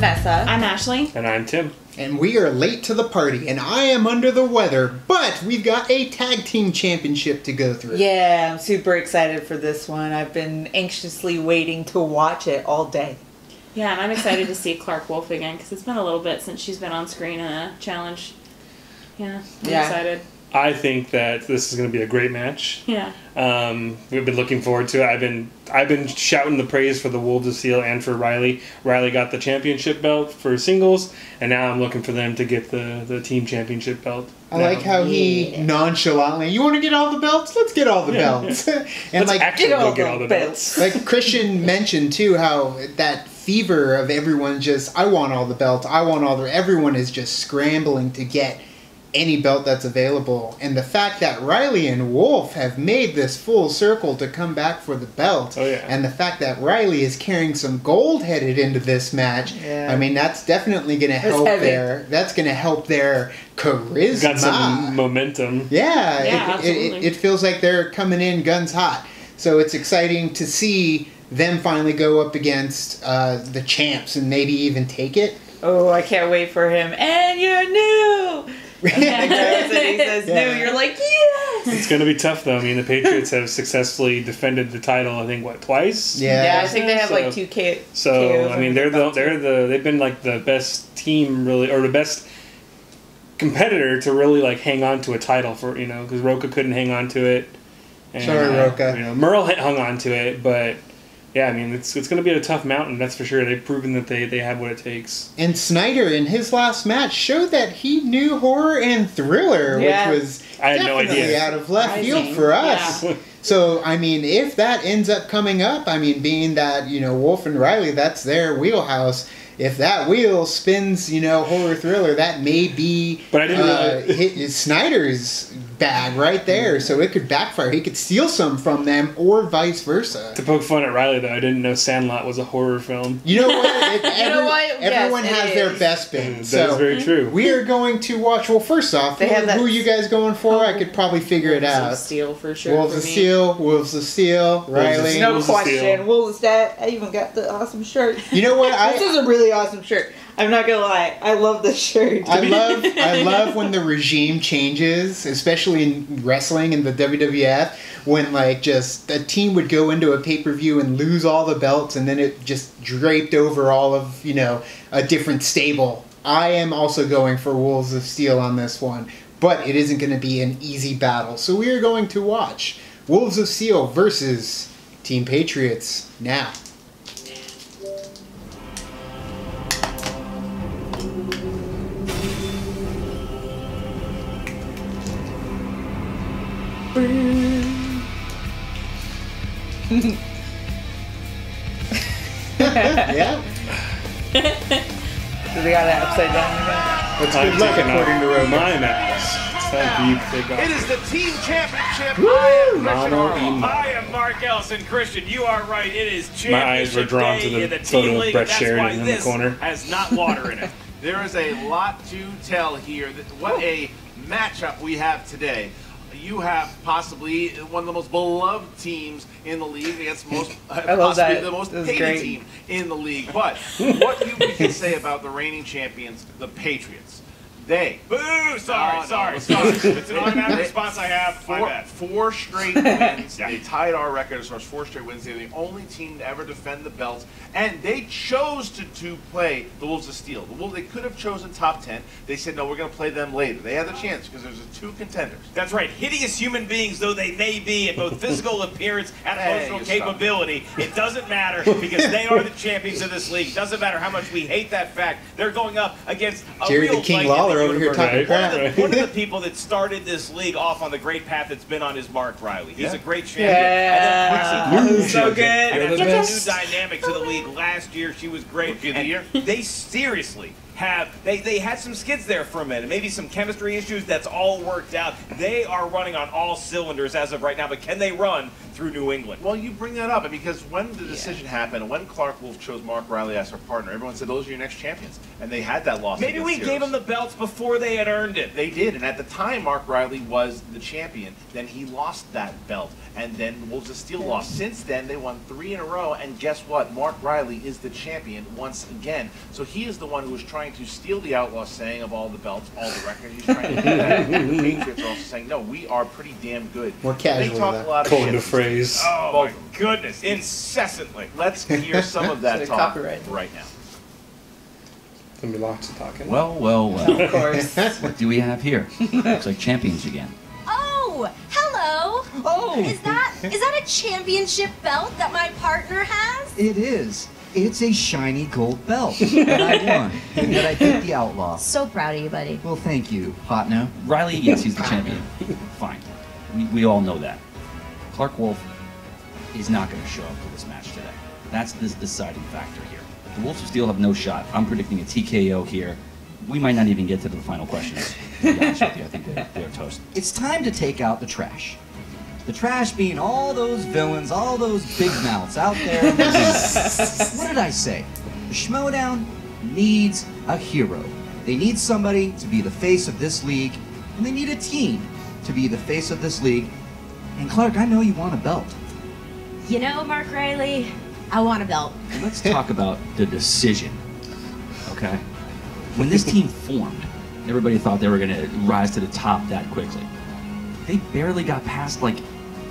Vanessa. I'm Ashley. And I'm Tim. And we are late to the party, and I am under the weather, but we've got a Tag Team Championship to go through. Yeah, I'm super excited for this one. I've been anxiously waiting to watch it all day. Yeah, and I'm excited to see Clark Wolf again because it's been a little bit since she's been on screen in a challenge. Yeah, I'm excited. I think that this is going to be a great match. Yeah. We've been looking forward to it. I've been shouting the praise for the Wolves of Steel and for Riley. Riley got the championship belt for singles, and now I'm looking for them to get the team championship belt. I like how he nonchalantly, you want to get all the belts? Let's get all the belts. And let's like actually get all the belts. Like Christian mentioned too, how that fever of everyone just, I want all the belts. I want all the. Everyone is just scrambling to get any belt that's available, and the fact that Riley and Wolf have made this full circle to come back for the belt, and the fact that Riley is carrying some gold headed into this match, I mean, that's definitely going to help that's going to help their charisma. Got some momentum. Yeah, it feels like they're coming in guns hot. So it's exciting to see them finally go up against the champs and maybe even take it. Oh, I can't wait for him. And you're new! And he says new, you're like, yes! It's going to be tough, though. I mean, the Patriots have successfully defended the title, I think, twice? Yeah, I think they have like 2 KOs. So, I mean, they've been like the best team, really, or the best competitor to really like hang on to a title for, because Roca couldn't hang on to it. And, sorry, Roca. Merle hung on to it, but yeah, I mean, it's going to be a tough mountain, that's for sure. They've proven that they have what it takes. And Snyder, in his last match, showed that he knew horror and thriller, which was I had no idea. Out of left field for us. Yeah. So, I mean, if that ends up coming up, I mean, being that, Wolf and Riley, that's their wheelhouse. If that wheel spins, horror thriller, that may be but I didn't Snyder's bag right there. So it could backfire. He could steal some from them or vice versa. To poke fun at Riley, though, I didn't know Sandlot was a horror film. You know what? Everyone has their best bit. That's very true. We are going to watch. Well, first off, who are you guys going for? I could probably figure it out. Wolves of Steel for sure. Wolves of Steel, Riley. No question. What was that? I even got the awesome shirt. You know what? This is a really awesome shirt. I'm not gonna lie, I love this shirt. I love when the regime changes, especially in wrestling and the WWF, when like just a team would go into a pay-per-view and lose all the belts, and then it just draped over all of a different stable. I am also going for Wolves of Steel on this one, but it isn't going to be an easy battle. So we are going to watch Wolves of Steel versus Team Patriots now. Yeah. So they got it upside down again. That's good luck according to Roman. My mouse. It is the team championship. Woo! I am Mark Ellison. Christian, you are right. It is championship. My eyes were drawn to the photo of Brett Sheridan in the corner. Has not water in it. There is a lot to tell here. What a matchup we have today. You have possibly one of the most beloved teams in the league against possibly the most hated team in the league. But what we can say about the reigning champions, the Patriots, Boo! Sorry. It's an automatic response I have. My bad. 4 straight wins. They tied our record as far as 4 straight wins. They're the only team to ever defend the belt. And they chose to play the Wolves of Steel. They could have chosen top 10. They said, no, we're going to play them later. They had the chance because there's 2 contenders. That's right. Hideous human beings, though they may be, in both physical appearance and emotional capability, it doesn't matter because they are the champions of this league. It doesn't matter how much we hate that fact. They're going up against a Jerry real the King Lawler over here talking crap. One of the people that started this league off on the great path that's been on his mark, Riley. He's a great champion. And then so good. And that's a new dynamic to the league last year. She was great. Rookie of the year. They seriously, they had some skids there for a minute, maybe some chemistry issues. That's all worked out. They are running on all cylinders as of right now, but can they run through New England? Well, you bring that up because when the decision happened, when Clark Wolf chose Mark Riley as her partner, everyone said those are your next champions, and they had that loss. Maybe we gave them the belts before they had earned it. They did, and at the time Mark Riley was the champion. Then he lost that belt, and then Wolves of Steel lost. Since then, they won 3 in a row, and guess what? Mark Riley is the champion once again. So he is the one who is trying to steal the Outlaw saying of all the belts, all the records. He's trying to do that. And the Patriots are also saying, no, we are pretty damn good. More casual. They talk a lot of Coined shit. a phrase. Oh my goodness, incessantly. Let's hear some of that talk right now. There's gonna be lots of talking. Well, well, well. Of course. What do we have here? Looks like champions again. Oh, hello. Oh! Is that a championship belt that my partner has? It is. It's a shiny gold belt that I won and that I beat the Outlaw. So proud of you, buddy. Well, thank you, Hotno. Riley, yes, he's the champion. Fine. We all know that. Clark Wolf is not going to show up for this match today. That's the deciding factor here. The Wolves of Steel have no shot. I'm predicting a TKO here. We might not even get to the final questions. To be honest with you, I think they're toast. It's time to take out the trash. The trash being all those villains, all those big mouths out there. What did I say? The Schmoedown needs a hero. They need somebody to be the face of this league, and they need a team to be the face of this league. And Clark, I know you want a belt. You know, Mark Riley, I want a belt. Let's talk about the decision, okay? When this team formed, everybody thought they were going to rise to the top that quickly. They barely got past, like,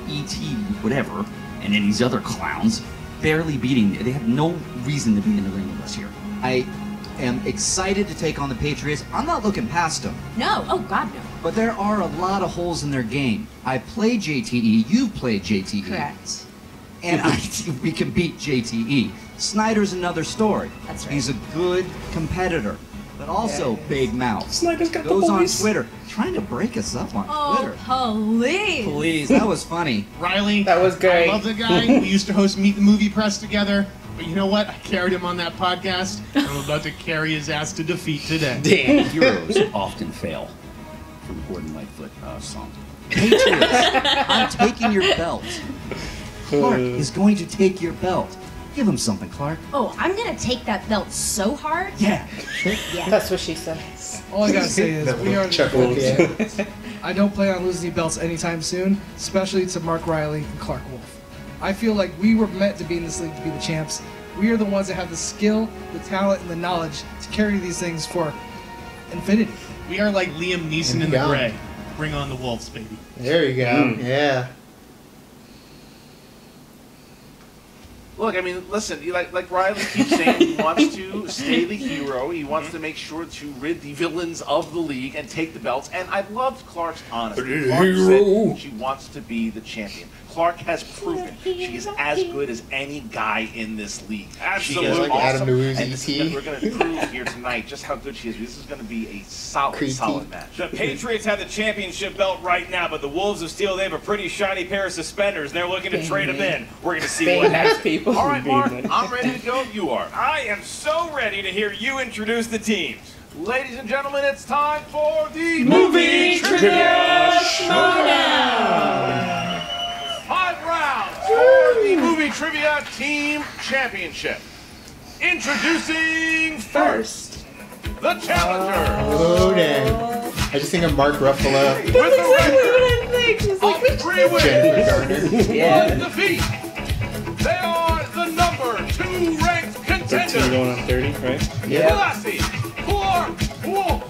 E.T. whatever, and then these other clowns, barely beating. They had no reason to be in the ring with us here. I am excited to take on the Patriots. I'm not looking past them. No, oh God, no. But there are a lot of holes in their game. I play JTE, you've played JTE. Correct. And we can beat JTE. Snyder's another story. That's right. He's a good competitor, but also big mouth. Snyder's got the Goes on boys. Twitter, trying to break us up on Twitter. Please. Please, that was funny. Riley, That was great. I love the guy. We used to host Meet the Movie Press together. But you know what? I carried him on that podcast. I'm about to carry his ass to defeat today. Damn. Heroes often fail. From Gordon Lightfoot song. Patriots, I'm taking your belt. Clark is going to take your belt. Give him something, Clark. Oh, I'm gonna take that belt so hard. Yeah. Yeah. That's what she said. All I gotta say is we are. Chuckle. Yeah. I don't plan on losing the belts anytime soon, especially to Mark Riley and Clark Wolf. I feel like we were meant to be in this league to be the champs. We are the ones that have the skill, the talent, and the knowledge to carry these things for infinity. We are like Liam Neeson And in The beyond. Gray. Bring on the Wolves, baby. There you go. Yeah. Look, I mean, listen, like Riley keeps saying, he wants to stay the hero. He wants to make sure to rid the villains of the league and take the belts. And I loved Clark's honesty. Clark said she wants to be the champion. Clark has proven she is as good as any guy in this league. Absolutely. She is Like awesome, Adam Lewis, and this is E.T.. we're going to prove here tonight just how good she is. This is going to be a solid, Creepy. solid match. The Patriots have the championship belt right now, but the Wolves of Steel, they have a pretty shiny pair of suspenders, and they're looking to trade them in. We're going to see Being what nice happens. people. All right, Mark, Being nice. I'm ready to go. You are. I am so ready to hear you introduce the teams. Ladies and gentlemen, it's time for the Movie Trivia Schmoedown. 5 rounds for the Movie Trivia Team Championship. Introducing first, the challenger. Oh, dang. I just think of Mark Ruffalo, With the record She's of like, 3 wins, Jennifer Garner. yeah. 1 defeat. They are the number 2 ranked 13 contender. going on 30, right? Classy, Clark Wolf,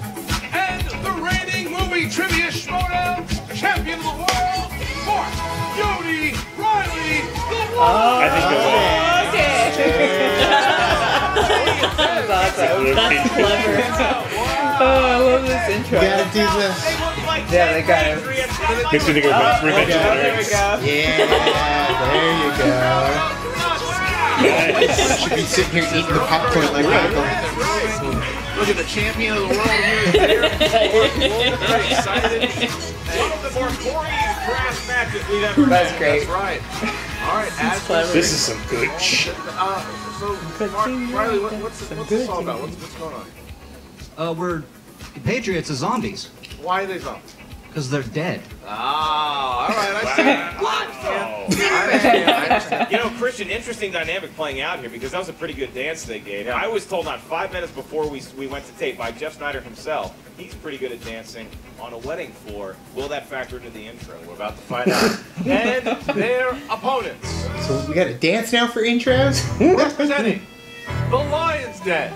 and the reigning Movie Trivia Schmoedown champion of the world, Mark Yodi Riley, the one. I think That's awesome. That's clever. Oh, I love this intro. You gotta do the. Yeah, they got it. Makes me think of Revenge of the There we Nerds. go. Yeah, there you go. Should be sitting here eating the popcorn like Michael. Look at the champion of the world here. Very excited. One of the more glorious brass matches we've ever That's had. great. That's right. All right, as clever. This is some good shit. so Mark, Riley, what's this all about? What's going on? We're Patriots as zombies. Why are they zombies? Because they're dead. Ah, all right, I see. I understand. You know, Christian, interesting dynamic playing out here because that was a pretty good dance they gave. I was told not 5 minutes before we went to tape by Jeff Snyder himself, he's pretty good at dancing on a wedding floor. Will that factor into the intro? We're about to find out. And their opponents. So we got to dance now for intros? Representing the Lions Den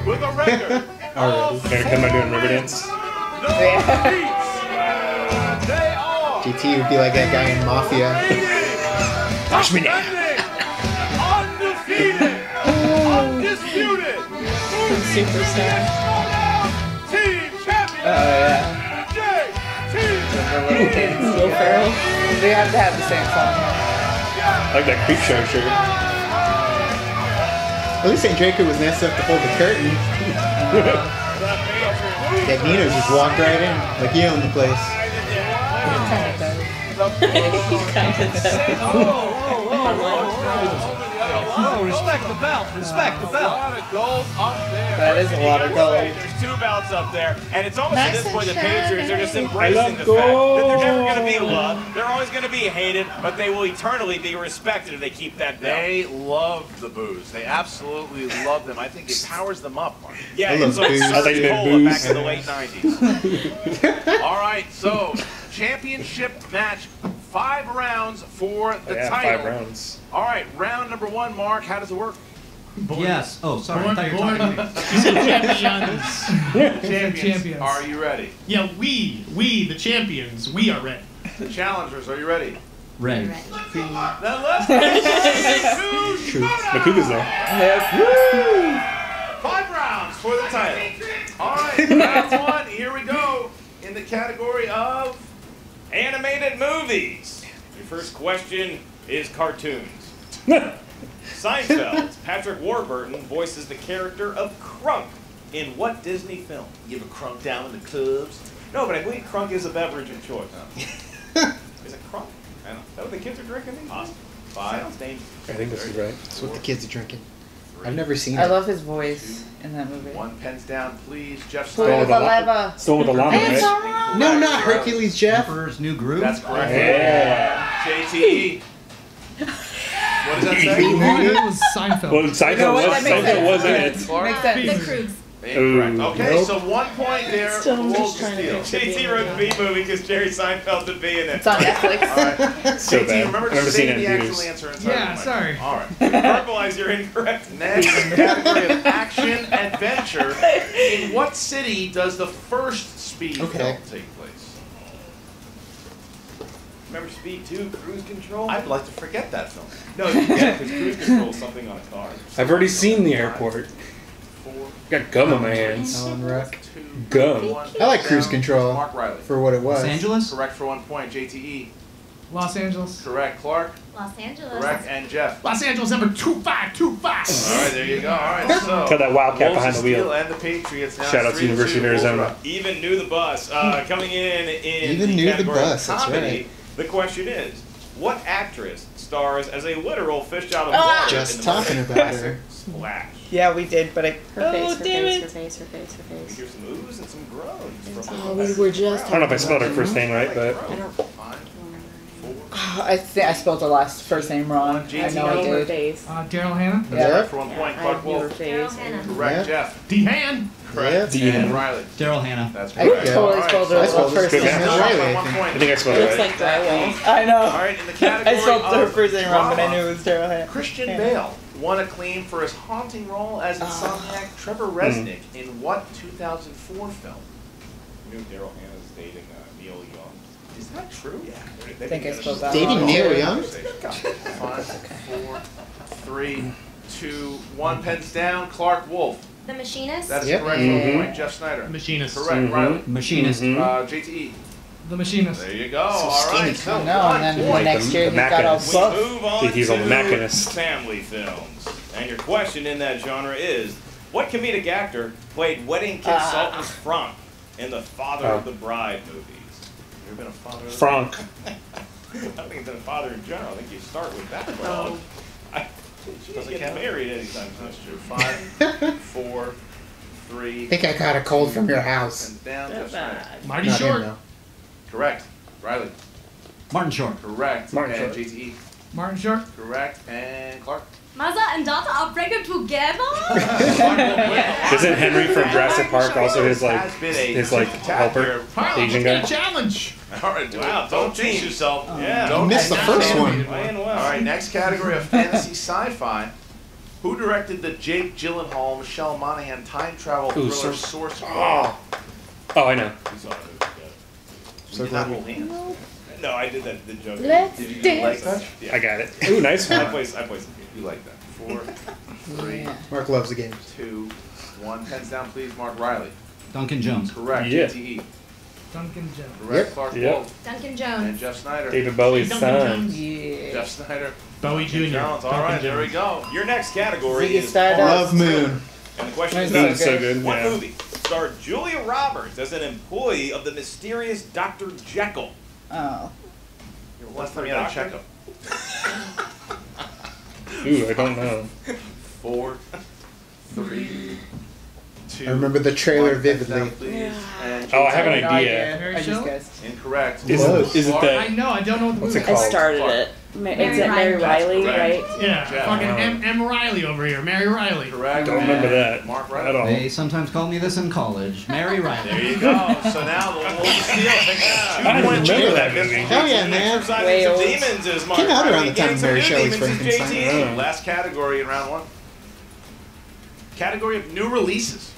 with a record. Alright, gotta come out doing river dance. No defeats. They are GT would be like that guy in Mafia. Watch me now. undefeated, undisputed Superstar. Team Champion. Oh yeah. JT. The little kids, Will Ferrell. They have to have the same song. I like that creep show shirt. At least St. Draco was nice enough to hold the curtain. That Nino just walked right in, like he owned the place. Oh, respect the belt. Respect the A belt. lot of gold up there. That is a lot of gold. There's 2 belts up there, and it's almost Nice at this point the and Patriots are just shiny. embracing the fact gold. that they're never going to be loved. They're always going to be hated, but they will eternally be respected if they keep that belt. They love the booze. They absolutely love them. I think it powers them up, Mark. Yeah, I love it's like booze. I thought you meant Cholla back booze. in the late 90s. All right, so championship match, 5 rounds for the Yeah, title. 5 rounds. All right, round number 1, Mark. How does it work? Yes. Oh, sorry. I thought you were Born- talking to me. Champions. Are you ready? Yeah, we, the champions, we are ready. The challengers, are you ready? Red. Then let's get to Makuga's there. Yep. 5 rounds for the title. All right, round 1. Here we go. In the category of Animated movies. Your first question is cartoons. Seinfeld's Patrick Warburton voices the character of Crunk in what Disney film? you ever crunk down in the clubs? No, but I believe Crunk is a beverage of choice. Is it Crunk? I don't know. Is that what the kids are drinking these days? 5. Sounds dangerous. I think this is right. That's what the kids are drinking. I've never seen I it. love his voice in that movie. 1 pens down, please. Jeff Pull Snyder. the lever. Still with the llama, It's right? alright. No, not Hercules, Jeff. Emperor's New Groove. That's correct. Yeah. JTE. What does that say? It was Seinfeld. Well, Seinfeld was in it. Makes sense. The Kroogs. Incorrect. Ooh. Okay, Nope. so 1 point there. Still, I'm Wolves just trying to steal. think. JT wrote the B movie because Jerry Seinfeld would be in it. It's on Netflix. All right. So JT, bad. remember I've to never seen say it the in actual theaters. answer inside Yeah, the mic. sorry. All right. Verbalize your incorrect. Next category of action adventure. In what city does the first Speed Okay. film take place? Remember Speed 2, Cruise Control? I'd like to forget that film. No, you get it because Cruise Control is something on a car. I've already seen the airport. 4, Got gum on my hands. Alan Ruck. 2, Gum. 1. I like Cruise Down. Control Mark Riley. for what it was. Los Angeles. Correct for 1 point. JTE. Los Angeles. Correct. Clark. Los Angeles. Correct. And Jeff. Los Angeles number 2525. All right, there you go. All right, so Got that Wildcat Wolves behind the of wheel. Steel and the Patriots now. Shout out to 3-2. University of Arizona. Wolves are up. Even knew the bus. Coming in Even the knew the category bus, of that's comedy, right. the question is, what actress stars as a literal fish out of Ah! water Just in the talking movie about classic her. Splash? Yeah, we did, but I. Her face, her damn face, it. her face, her face, her We face. hear some oohs and some groans. From Oh, we were just. I don't know if I spelled her first name right, but I don't. 5, 4. I think I spelled the last first name wrong. I know I Her did. face. Daryl Hannah. Yeah. Correct for 1 point. I Clark knew her Wolf. face. Hannah. Correct. Yeah. Jeff. D-Han. Correct. Yeah. And Riley. Daryl Hannah. That's I correct. totally All right, spelled so her I spelled first Good name match. wrong. Riley, I One think. point. I think I spelled It it looks right. like drywall. I know. All right, in the category I spelled her of first name wrong, but I drama, knew it was Daryl Hannah. Christian Yeah. Bale won acclaim for his haunting role as insomniac Trevor Resnick in what 2004 film? You knew Daryl Hannah's dating Neil Young. Is that true? Yeah. I think I spelled that Dating wrong. Neil Young? 5, 4, 3, 2, 1. Pens down. Clark Wolf. The Machinist. That's Yep. correct. Mhm. 1 point. Jeff Snyder. Machinist. Correct. Riley. Machinist. JTE. The Machinist. There you go. So All skinny. right. So I know, and then 1 the point. next year he got all Machinist. We buff. move on Think he's on the to Machinist. family films. And your question in that genre is, what comedic actor played wedding consultant's Frank in the Father of the Bride movies? You ever been a father of the Frank. I don't think you've been a father in general. I think you start with that. Well, she doesn't get married anytime soon. That's true. 5, 4, 3. I think I got a cold from your house. And down, Jeff Schneider. Marty Not him, Short. though. Correct. Riley. Martin Short. Correct. Martin and Short. JTE. Martin Short. Correct. And Clark. Mother and daughter are pregnant together? Isn't Henry from Jurassic Park also his helper, Asian guy? Challenge. All right, don't jinx yourself. Yeah. You missed the first one. Playing well. All right, next category of fantasy sci-fi. Who directed the Jake Gyllenhaal, Michelle Monaghan time travel thriller Source Code? Oh, I know. So did not hold hands. No, I did that. The joke. Let's Did you dance. like that? Yeah. I got it. Ooh, nice I one. play some games. You like that? 4, 3, Mark loves the games. 2, 1. Pens down, please. Mark Riley. Duncan Jones. Correct. Yeah. JTE. Duncan Jones. Correct. Yep. Clark Yep. Wolf. Duncan And Jones. Jeff Snyder. David Bowie's Duncan son. Jones. Yeah. Jeff Snyder. Bowie Jr. Jones. All right, there we go. Your next category Ziggy is Stardust. Love Moon. And the question is Moon's this. so good. What Yeah. movie starred Julia Roberts as an employee of the mysterious Dr. Jekyll? Oh. Last time you had a checkup. Ooh, I don't know. 4, 3, 2. I remember the trailer 1. Pens vividly. down, please. And Oh, I have an No idea. Mary I just Shelley? guessed. Incorrect. Is it Clark. the I know, I don't know what the What's movie it I called? started Clark. it. Mary Is it Mary Riley, Correct. right? Yeah, Yeah. fucking M. Riley over here. Mary Riley. Correct. Don't remember And that Mark at Riley. all. They sometimes called me this in college. Mary There Riley. you go. So now the Wolves Steel takes I a don't 2-point remember lead. that movie. Hell yeah, man. Exercising some Wales. demons is Mark Came out around Riley the time getting some Mary new Shelley's demons is Frankenstein. JT. Last category in round 1. Category of new releases.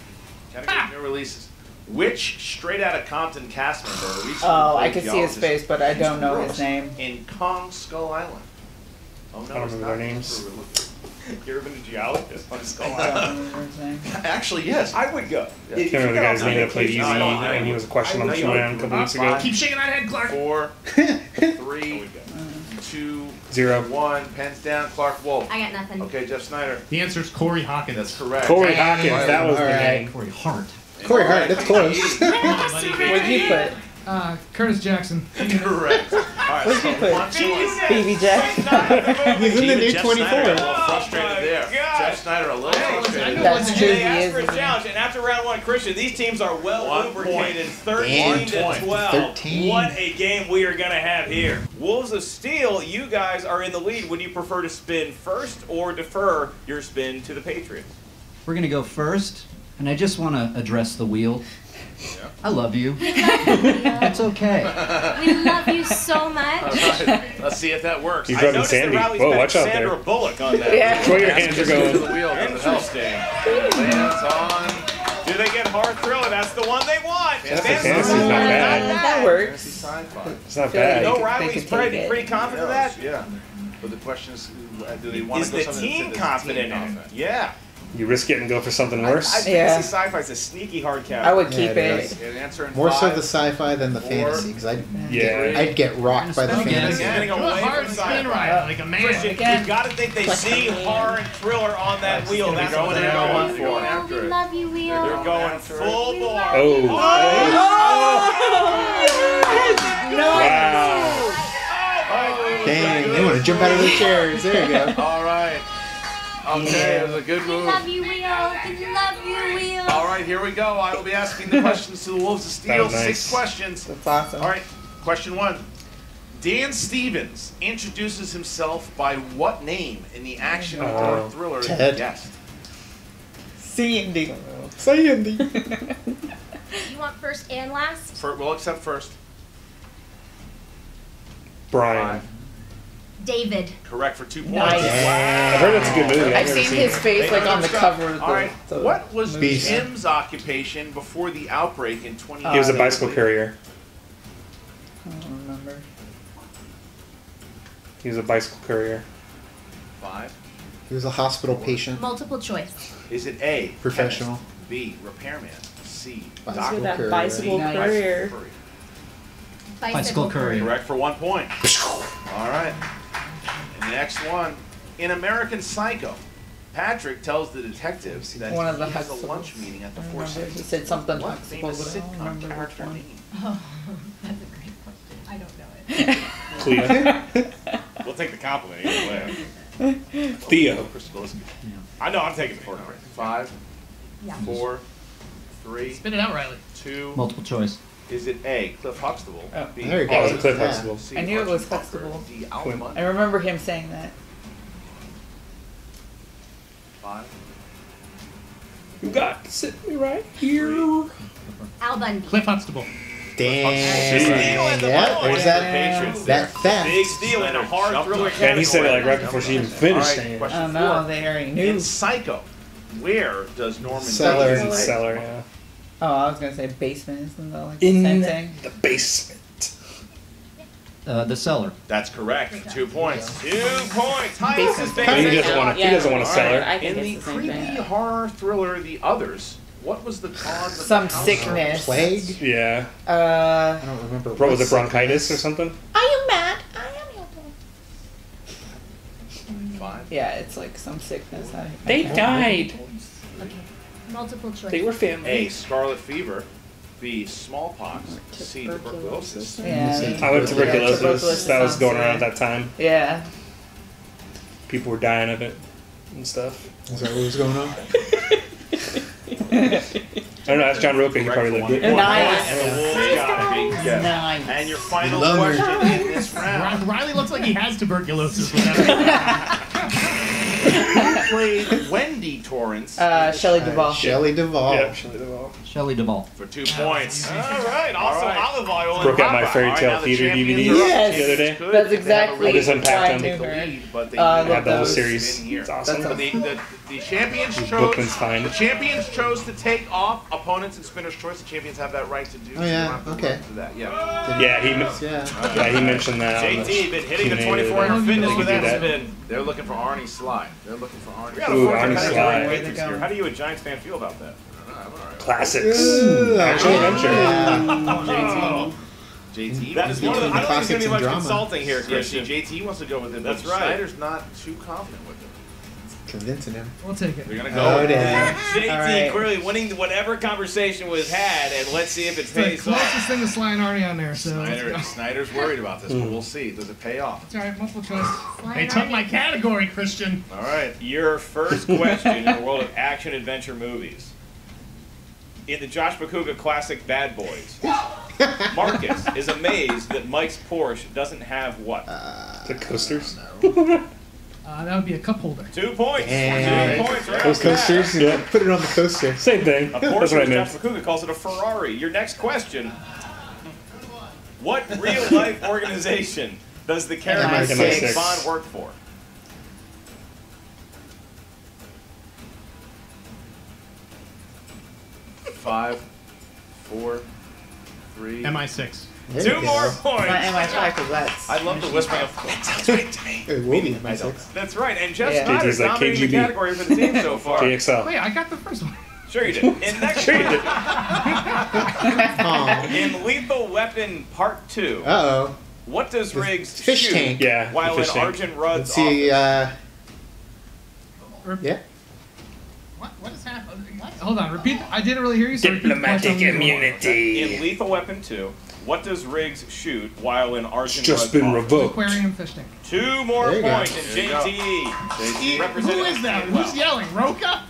Category of new releases. Which Straight Outta Compton cast member recently Oh, I played could see his geologist face, but I don't know his Brooks name. in Kong Skull Island? Oh no, I don't it's remember not. their names. You ever been a geologist on Skull I Island? don't remember his name. Actually, yes. I would go. I can't remember the guy's name that played Easy, No, I don't. and he was a question on the Schmoedown a couple weeks ago. Keep shaking that head, Clark. 4, 3, 2, 0. 1. Pens down. Clark Wolf. I got nothing. Okay, Jeff Snyder. The answer is Corey Hawkins. That's correct. Corey Hawkins, that was the Alright. name. Corey Hart. Corey Hart, that's close. Come on, buddy. What'd you put? Curtis Jackson. Correct. All right, What'd you put? 1, 2, 1. Baby Jack. He's in the new Jeff 24. Snyder a little frustrated Oh my there. God. Jeff Snyder a little frustrated. That's true, They he asked is. for a challenge, and after round 1, Christian, these teams are well 1 lubricated, point. 13 to 1 point. 12. 13. What a game we are going to have here. Wolves of Steel, you guys are in the lead. Would you prefer to spin first or defer your spin to the Patriots? We're going to go first, and I just want to address the wheel. I love you. It's okay. We love you so much. All right, let's see if that works. He's I rubbing noticed that Sandy. Riley's Whoa, bet watch out Sandra there. Bullock on that. Yeah. Which way your hands are To the going. wheel doesn't help. Interesting. Hands on. Do they get hard thriller? That's the one they want. Fantasy Fantasy Fantasy's not bad. That works. Fantasy sci-fi. It's not feel like bad. No, They Riley's could pretty, take it. pretty confident of that. Yeah. But the question is, do they want Is to go the something team that's confident in it? confident? Yeah. You risk it and go for something I worse? think Yeah. Fantasy sci-fi is a sneaky hard I category. would Yeah, keep it it. is. An answer in More so 5, the sci-fi than the 4, fantasy, because Yeah. I'd get rocked by the Spin again. fantasy. Spinning Go away hard from spin sci-fi. right, like a man. Christian, you've got to think they see horror and thriller on that wheel. That's what they're going They're going for. after We it. love you, Wheel. They're going full We bore. love Oh. Wow. Dang, they want to jump out of their chairs. There you go. All right. Okay, it was a good We move. love you, Wheel. We love you, Wheel. All right, here we go. I will be asking the questions to the Wolves of Steel. That was 6 nice. questions. That's awesome. All right, question 1. Dan Stevens introduces himself by what name in the action horror thriller Ted. Yes. Sandy. Sandy. You want first and last? We'll accept first. Brian. 5. David. Correct for 2 points. Nice. I've heard that's a good movie. I've seen his face like on the cover of the. All right. the What was movie. Beast. Tim's occupation before the outbreak in 20? He was a bicycle courier. I don't remember. He was a bicycle courier. 5. He was a hospital patient. Multiple choice. Is it A, Professional. chemist, B, repairman, C, Bicycle doctor, that courier. bicycle D, courier. courier? Bicycle courier. Correct for 1 point. All right. And the next one. In American Psycho, Patrick tells the detectives that One of the he has a Huxtables. lunch meeting at the I Four remember. Seasons. He said something What Huxtable, famous but I don't sitcom remember which character one. name? That's a great question. I don't know it. Cleo. We'll take the compliment either way. Theo. Chris Gillespie. I know I'm taking the first. 5, Yeah. 4, 3. Spit it out, Riley. 2. Multiple choice. Is it A, Cliff Huxtable? Oh. B, There you go. Oh, it was Cliff Yeah. Huxtable. C, I knew it was Archie Bunker, Huxtable. D, Al Bundy? I remember him saying that. 5. You got to sit me right here. Al Bundy. Cliff Huxtable. Damn. Steal at the Yeah, ball. there's Yeah. that. Patriots That theft. Big steal in a hard thriller And he said it like category. right before she even finished saying it. Question Oh no, 4. they already knew. In Psycho, where does Norman Cellar. Bates play? Cellar, yeah. Oh, I was gonna say basement. Isn't that like the In same thing? the basement. The cellar. That's correct. 2 points. 2 points. Highest Basement. is He basement. doesn't want to. Yeah. He doesn't want to All sell right. her. I think In the it's the same creepy thing. horror thriller The Others, what was the cause of Some the house sickness. Plague? Yeah. I don't remember. What was it? sickness. Bronchitis or something? Are you mad? I am your dog. 5. Yeah, it's like some sickness. They died. Okay. Multiple choice. They were family. A, scarlet fever. B, smallpox. C, tuberculosis. Yeah. I went tuberculosis. Tuberculosis That was sounds going around right. at that time. Yeah. People were dying of it and stuff. Is that what was going on? I don't know. That's John Roca. He probably lived it. Nice. And the Wolves got a big yes. Nice. And your final Lumber. question in this round. Riley looks like he has tuberculosis. With that. Who played Wendy Torrance? Shelley Duvall. Shelley Duvall. Yep, Shelley Duvall. Shelley Duvall. For 2 points. All right. Also, olive oil. Broke out my Popeye. fairy tale All right, now the theater champions DVDs are up. Yes. the other day. Good. That's They have a exactly I just really unpacked why I them. knew the her. lead, but they I I had the whole those. series. in here. It's awesome. But the champions chose. Bookman's fine. The champions chose to take off opponents in Spinner's Choice. The champions have that right to do. Oh, yeah, So you don't have to okay. run to that. Yeah. Yeah, Yeah. he mentioned that. on the JT been hitting the Q&A 24-hour fitness They with could do that that. spin. They're looking for Arnie Sly. They're looking for Arnie. We got a Ooh, fortune Arnie category Sly. in Way to Patriots go. here. How do you, a Giants fan, feel about that? Classics. Ooh, Action adventure. JT. JT. That is one of the. I don't think there's going to Classics be and much drama. consulting here, Yeah, see, Christian. JT wants to go with it. That's but right. Snyder's not too confident with it. Convincing him. We'll take it. They're gonna go. Oh, with it. damn. JT All right. clearly winning whatever conversation was had, and let's see if it It's the pays off. closest thing to Sly and Arnie on there, so. let's go. Snyder's worried about this, but we'll see. Does it pay off? It's alright, multiple choice. They took my category, Christian. All right. Your first question in the world of action adventure movies. In the Josh Bakuga classic Bad Boys, Marcus is amazed that Mike's Porsche doesn't have what? The coasters. That would be a cup holder. 2 points. Damn. 2 points, right? Those off the bat. coasters. Yeah. Put it on the coaster. Same thing. A That's Porsche, what I as meant. Josh Bakuga calls it a Ferrari. Your next question. What real-life organization does the character MI6. James Bond work for? Five, four, three. MI6. There 2 you more go. points. Not MI5 because that's. I love the whisper of. It will be MI6. That's right. And Jeff Yeah. Snyder's JT's like dominating the KGB. category for the team so far. JXL. Wait, I got the first one. Sure you did. In next Sure you did. Aw. In Lethal Weapon Part 2, Uh-oh. what does Riggs fish shoot tank. Yeah, while the in fish tank. Arjun Rudd's Let's see, office? yeah. What is happening? What? Hold on, repeat. I didn't really hear you. So repeat the question. Diplomatic immunity. In Lethal Weapon 2, what does Riggs shoot while in Arjun It's just Rudd's been office? revoked. Aquarium fish tank. 2 more There you go. points, and There you go. JT Who representing is that? the team Who's well. yelling? Roca?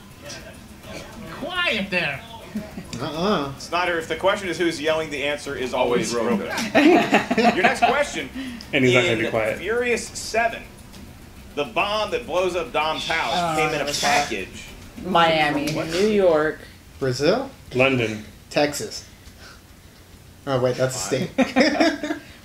Quiet there. Uh-uh. Snyder, if the question is who's yelling, the answer is always Roca. Your next question. And he's not gonna in be quiet. Furious 7, the bomb that blows up Dom's house came in a that's package. Miami, New York. Brazil? London. Texas. Oh, wait, that's a state.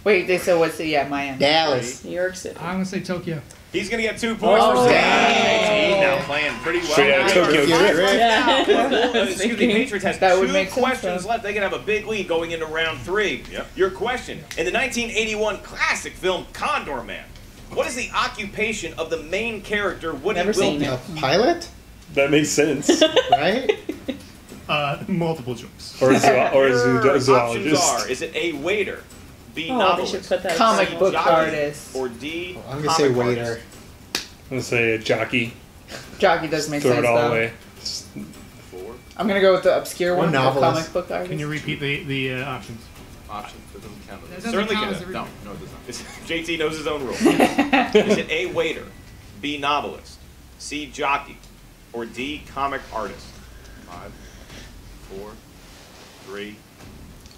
Wait, they said what's the Miami? Dallas. New York City. I'm gonna say Tokyo. He's going to get 2 points Oh, for dang. JT. Now playing pretty well. Straight out of Tokyo. Yeah, right. Yeah. Excuse me, Patriots has That would 2 make sense, questions though. left. They can have a big lead going into round 3. Yep. Your question. In the 1981 classic film Condor Man, what is the occupation of the main character Woody Never seen Wilson? A pilot? That makes sense. Right? Multiple choice. Or a Your zoologist. options are, is it A, waiter, B, Oh, they novelist, should put that. Comic C, book jockey, artist. or D, I'm gonna say comic waiter. artist? I'm gonna say a jockey. Jockey doesn't make Throw sense it all though. away. 4. I'm gonna go with the obscure Or one, the novelist. comic book artist. Can you repeat the options? Options. That doesn't count. That doesn't Certainly count can. as a No, repeat. no, it does not. JT knows his own rules. Is it A, waiter, B, novelist, C, jockey, or D, comic artist? 5, 4, 3,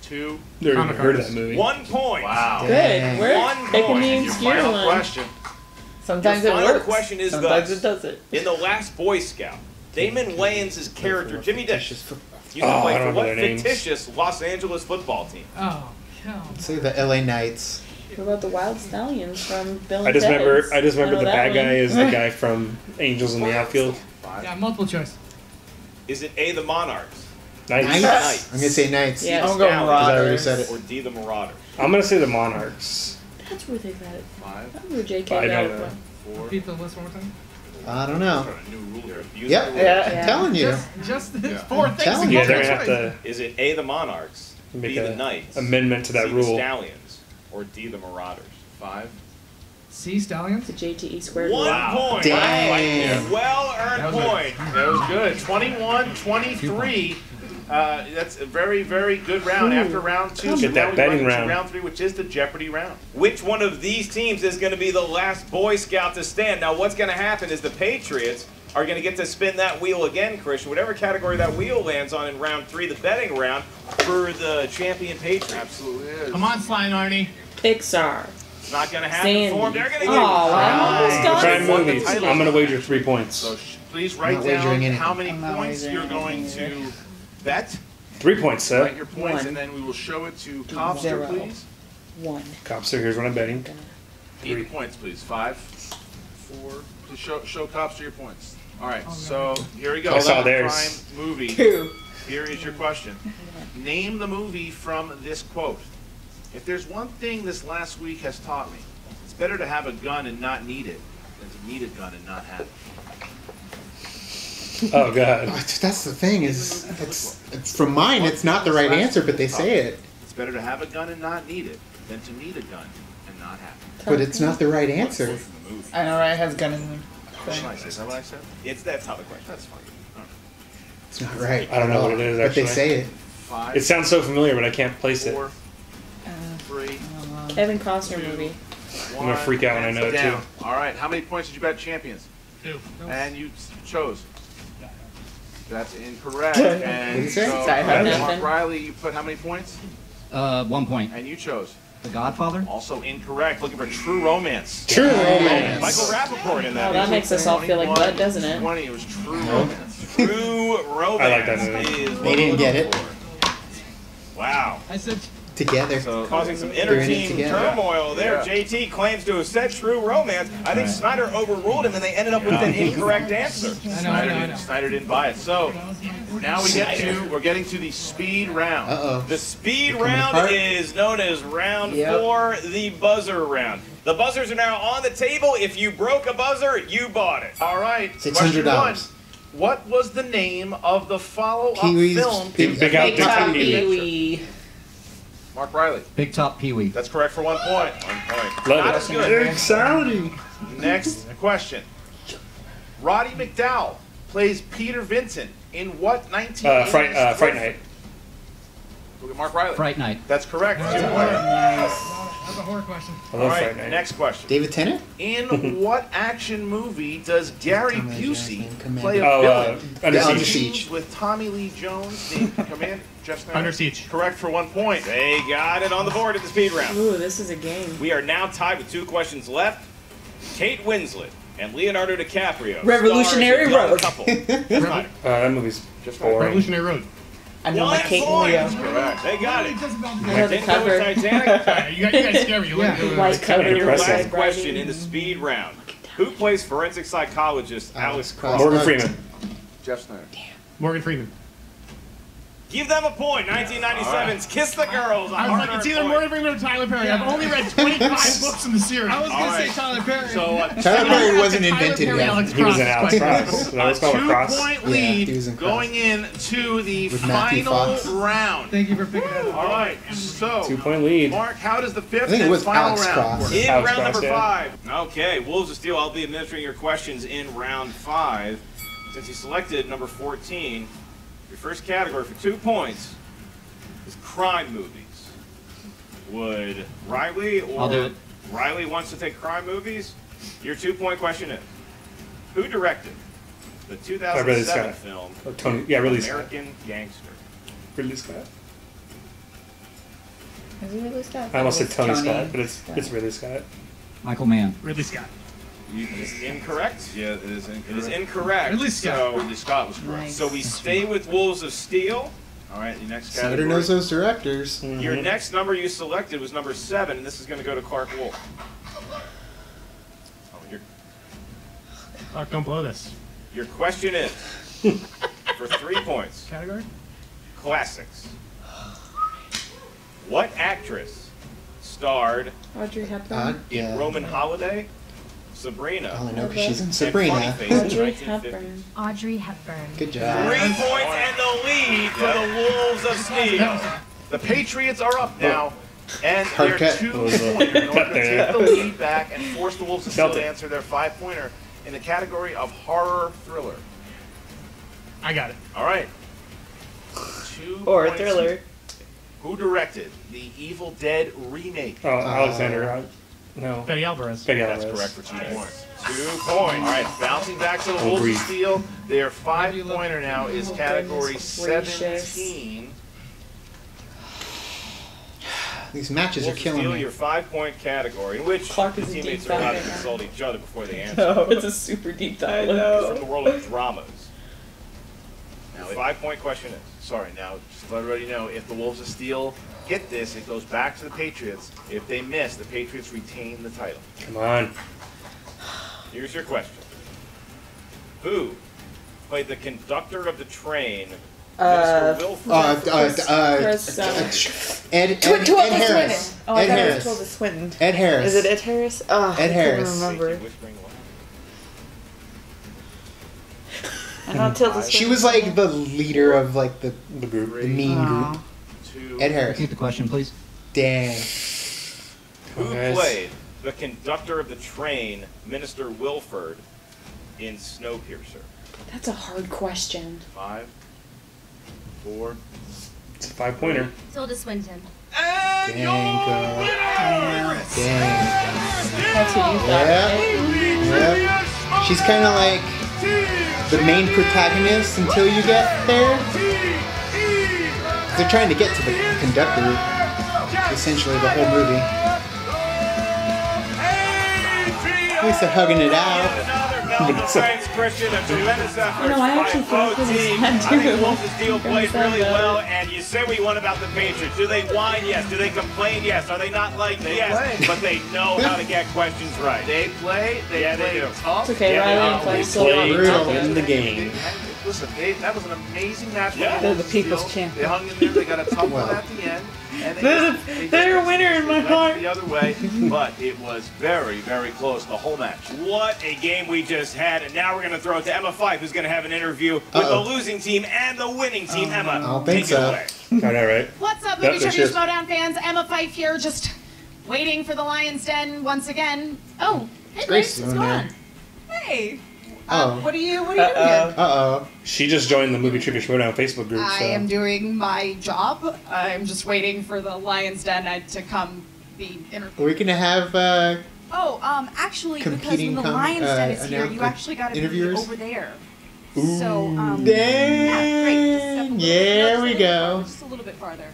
2. Never even heard of that movie. 1 point. Wow. Good. We're 1 picking point. the Your obscure final one. question. Sometimes Your it final works. question is Sometimes thus. it doesn't. In The Last Boy Scout, Damon Wayans' character, Jimmy Dish, used to Oh, I play don't for know what their names. fictitious Los Angeles football team? Oh, God. Say the LA Knights. What about the Wild Stallions from Bill and I just remember Ted's? the know that bad one. guy is the guy from Angels in the Outfield. Yeah, multiple choice. Is it A, the Monarchs, Nice. Knights. I'm gonna say Knights. Yeah, C, I'm the going Stallions, I already Marauders. said it. or D, the Marauders? I'm gonna say the Monarchs. That's where they got it. 5, That's where JK I got don't it know. from. 4. Repeat the list one more time. I don't know. New rule here. Yep. Yeah. I'm telling you. Just Yeah. 4 things. telling and you. Yeah, they're multiple gonna have choice. to Is it A, the Monarchs, make B, the an Knights, amendment to that C, the rule. Stallions, or D, the Marauders? 5. C, Stallions. The JTE squared. 1 rule. point. Damn. Well-earned point. That was good. 21-23. That's a very, very good round. After round 2, Get that now we betting run into round. round 3, which is the Jeopardy round. Which one of these teams is going to be the last Boy Scout to stand? Now, what's going to happen is the Patriots are going to get to spin that wheel again, Christian, whatever category that wheel lands on in round 3, the betting round, for the champion Patriots. Absolutely is. Come on, Slime Arnie. Pixar. It's not going to happen Sandy. for them. They're going to Oh, get I almost got Crime it. movies. I'm gonna wager 3 points. So please write not wagering down anything. how many I'm not points wagering you're going anything to bet. 3 points, Write sir. your points, One. and then we will show it to Copster, 0. please. 1. Copster, here's what I'm betting. 8 points, please. 5, 4. To show Copster your points. All right, so here we go. I saw Crime theirs. movie. 2. Here is your question. Name the movie from this quote. If there's one thing this last week has taught me, it's better to have a gun and not need it than to need a gun and not have it. Oh god. That's the thing is, it's from mine. It's not the right answer, but they say it. It's better to have a gun and not need it than to need a gun and not have it. But it's not the right answer. What's the movie? I know, right? It has gun in the What did I say? Is that what I said? That's how the question. That's fine. All right. It's not right. I don't know what it is, But they actually. say it. 5, It sounds so familiar, but I can't place it. 4, 3, Kevin Costner movie. 1. I'm gonna freak out when I know it, down. too. All right, how many points did you bet Champions? 2. And you chose. That's incorrect. What And did you say? so, Sorry, I heard Mark nothing. Riley, you put how many points? 1 point. And you chose. The Godfather? Also incorrect. Looking for True Romance. True romance. Michael Rappaport in Oh, that. that makes us all feel like bud, doesn't it? 20, it was True Romance. True Romance. I like that movie. is They didn't get it. Wow. I said Together. So causing some They're in it inter-team together. turmoil there. Yeah. JT claims to have said True Romance. I think Snyder overruled him, and they ended up with an incorrect answer. I know. Snyder didn't buy it. So now we're getting to the speed round. Uh-oh. The speed They're coming round apart. is known as round Yep. 4, the buzzer round. The buzzers are now on the table. If you broke a buzzer, you bought it. All right. $600. Question 1. What was the name of the follow-up Kiwis, film? Big Out, Big Top Pee-wee. Mark Riley. Big Top Pee Wee. That's correct for 1 point. 1 point. Love Not it. as good. Exciting. Next question. Roddy McDowell plays Peter Vincent in what 1980s? Fright Night. Look at Mark Riley. Fright Night. That's correct. 2 points. That's a horror question. I All love right, Fright Night. next question. David Tennant? In what action movie does Gary Busey Command. play a Oh, villain? Under Under Siege. Siege. With Tommy Lee Jones named Command Jeff Snyder. Under Siege. Correct for 1 point. They got it on the board at the speed round. Ooh, this is a game. We are now tied with 2 questions left. Kate Winslet and Leonardo DiCaprio. Revolutionary stars a young Road. couple. Snyder. That movie's Just boring. Revolutionary Road. I know my 1 Kate and point. Leo. correct. They got it. I know the Didn't go with cover. Titanic. You guys scare me. Yeah. White cover. kinda Your impressive. last question in the speed round. Who plays forensic psychologist Alice Cross? Morgan Freeman. Jeff Snyder. Morgan Freeman. Give them a point. 1997's Kiss the Girls. I was like, it's either Morgan Freeman or Tyler Perry. I've only read 25 books in the series. I was All gonna say right. Tyler Perry. So Tyler Perry wasn't Tyler invented Perry, yet. Alex He was in Cross. Alex Cross. That was a called a cross. 2-point Yeah, lead he was in Cross. going into the With Matthew final Fox. round. Thank you for picking that up. All right, so 2-point lead. Mark, how does the I fifth think it and was final Alex round Cross. work? In Alex round Cross, number yeah. 5. Okay, Wolves of Steel, I'll be administering your questions in round 5. Since you selected number 14, your first category for 2 points is crime movies. Would Riley I'll do or it. Riley wants to take crime movies? Your 2-point question is, who directed the Ridley 2007 Scott. film Ridley Scott. American Gangster? Ridley Scott. Is it Ridley Scott? I almost said Tony Tony Scott, but it's Ridley Scott. Michael Mann. Ridley Scott. It is incorrect. Yeah, it is incorrect. It is incorrect. Ridley Scott. So, Ridley Scott was correct. Nice. so we stay with Wolves of Steel. All right, the next Somebody category. knows those directors. Your next number you selected was number 7, and this is going to go to Clark Wolf. Clark, don't blow this. Your question is, for 3 points, Category? classics. What actress starred Audrey Hepburn. in Yeah. Roman Holiday, Sabrina, All I know is she's in and Sabrina. Funny Face in Audrey 1950? Hepburn. Audrey Hepburn. Good job. 3 points and the lead for the Wolves of Steel. The Patriots are up now, and Hard they're cut. 2-pointer in order to take the lead back and force the Wolves of Steel Felt to it. answer their 5-pointer in the category of horror thriller. I got it. All right. 2 Or points. thriller. Who directed the Evil Dead remake? Oh, Alexander. No. Betty Alvarez. Betty That's Alvarez. correct for 2 points. 2 points. All right, bouncing back to the Wolves of breathe. Steel. Their 5-pointer now is Oh, category goodness gracious. 17. These matches are Wolves of killing Steel, me. your 5-point category, in which Clark the is a teammates deep are allowed dive to right consult each other before they answer. No, it's a super deep dive. It's from the world of dramas. Now, The 5-point question is, sorry, now, just to let everybody know, if the Wolves of Steel get this, it goes back to the Patriots. If they miss, the Patriots retain the title. Come on. here's your question. Who played the conductor of the train, Mr. Wilford? Ed Tilda Harris. Swinton. Oh, I Ed thought it was Harris. Tilda Swinton. Ed Harris. Is it Ed Harris? Oh, Ed I Harris. couldn't remember. Whispering what? I know Tilda Swinton. She was like the leader of like the group. the mean group. 2. Ed Harris. Repeat the question, please. Dang. Who Guys. played the conductor of the train, Minister Wilford, in Snowpiercer? That's a hard question. 5, 4. It's a 5-pointer. Tilda Swinton. And Dang, your girl. winner! Dang. That's who you thought. Yep. Yep. She's kind of like the main protagonist until you get there. They're trying to get to the conductor, essentially the whole movie. At least they're hugging it out. Thanks, Christian. A tremendous effort. You know, I actually by think both it was teams. not I think doing Wolves of Steel played well. really well. And you say what you want about the Patriots. Do they whine? Yes. Do they complain? Yes. Are they not like? Yes. play. But they know how to get questions right. They play. They Yeah, they play do. tough. It's okay, Yeah, Riley they and are. Clark We still played won. in the game. Listen, that was an amazing match. for Yeah. the Wolves They're the of people's Steel. champions. They hung in there. They got a tough Well. one at the end. And They're a winner in my went heart. The other way, but it was very, very close the whole match. What a game we just had. And now we're going to throw it to Emma Fife, who's going to have an interview with Uh-oh. the losing team and the winning team. Emma, I don't think take it so. away. Got that right. What's up, Yep, Movie there she Trivia is. Schmoedown fans? Emma Fife here, just waiting for the Lion's Den once again. Oh, hey Grace Grace, what's doing going on? there. Hey, Oh. what are you doing here? Uh-oh. She just joined the Movie Trivia Schmoedown Facebook group. I So. am doing my job. I'm just waiting for the Lion's Den to come be interviewed. Are we gonna have Oh, actually, because Competing when the Lion's Den is here, you actually got to be interviewers? over there. Ooh, So, dang. yeah, great. Just step a little There just a we little go. farther, just a little bit farther.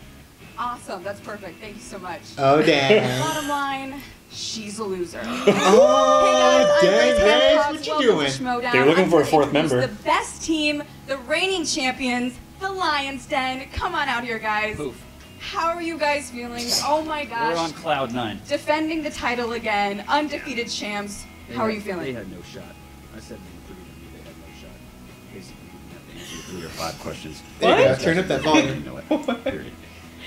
Awesome, that's perfect. Thank you so much. Oh, dang. Bottom line, she's a loser. Oh, Hey dang, guys, I'm Grace, Grace. what you Welcome doing? to Schmoedown. They're looking I'm for a gonna fourth introduce member. The best team, the reigning champions, the Lion's Den. Come on out here, guys. Poof. How are you guys feeling? Oh my gosh. We're on cloud 9. Defending the title again, undefeated champs. How are you They feeling? had no shot. I said they had no shot. Basically, you didn't have to answer 3 or 5 questions. There you go. Turn up that volume. You know it. Period.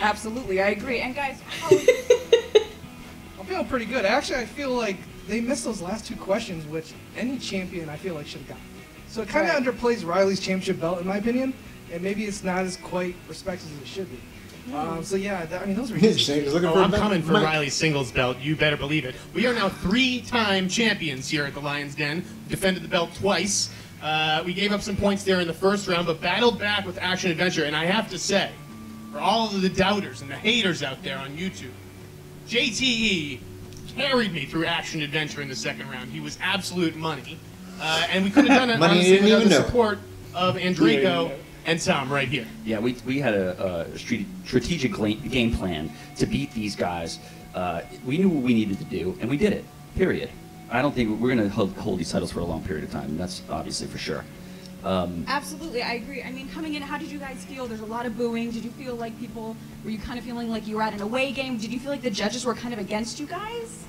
Absolutely, I agree. And guys, how are you? I'm feeling pretty good. Actually, I feel like they missed those last 2 questions, which any champion I feel like should have gotten. So it kind of Right. underplays Riley's championship belt, in my opinion, and maybe it's not as quite respected as it should be. So yeah, I mean those were easy. Shane's looking Oh, for I'm a coming for mic. Riley's singles belt. You better believe it. We are now 3-time champions here at the Lion's Den. Defended the belt twice. We gave up some points there in the first round, but battled back with Action Adventure. And I have to say, for all of the doubters and the haters out there on YouTube, JTE carried me through Action Adventure in the second round. He was absolute money. And we could have done it Money you honestly didn't without even the know. support of Andrico and Tom right here. Yeah, we had a strategic game plan to beat these guys. We knew what we needed to do, and we did it, period. I don't think we're going to hold these titles for a long period of time. That's obviously for sure. Absolutely, I agree. I mean, coming in, how did you guys feel? There's a lot of booing. Did you feel like were you kind of feeling like you were at an away game? Did you feel like the judges were kind of against you guys?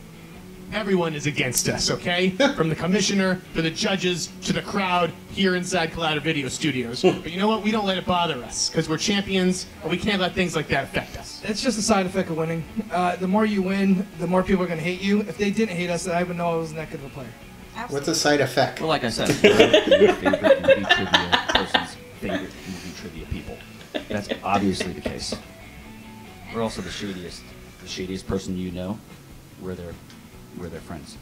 Everyone is against us, okay? From the commissioner, to the judges, to the crowd here inside Collider Video Studios. But you know what? We don't let it bother us, because we're champions, and we can't let things like that affect us. It's just a side effect of winning. The more you win, the more people are going to hate you. If they didn't hate us, then I would know I wasn't that good of a player. Absolutely. What's a side effect? Well, like I said, your favorite movie trivia person's favorite movie trivia people. That's obviously the case. We're also the shadiest person you know. We're their friends.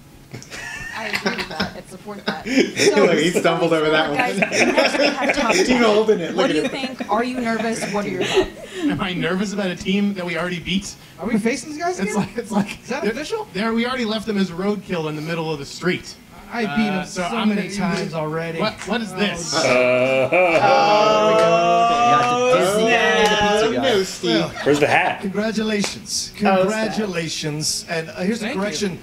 I agree with that. I support that. Look, he stumbled over that one. Guys, next we have top 10. holding it. What do you think? Are you nervous? What are your thoughts? Am I nervous about a team that we already beat? Are we facing these guys again? It's like Is that official? we already left them as roadkill in the middle of the street. I beat them so many times already. What is this? Where's the hat? Congratulations. Congratulations. And here's the correction.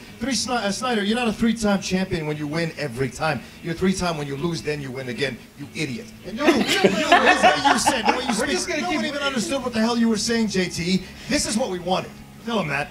Snyder, you're not a three-time champion when you win every time. You're a three-time when you lose, then you win again. You idiot. And you said, the way you speak, no one even understood what the hell you were saying, JT. This is what we wanted. Tell him that.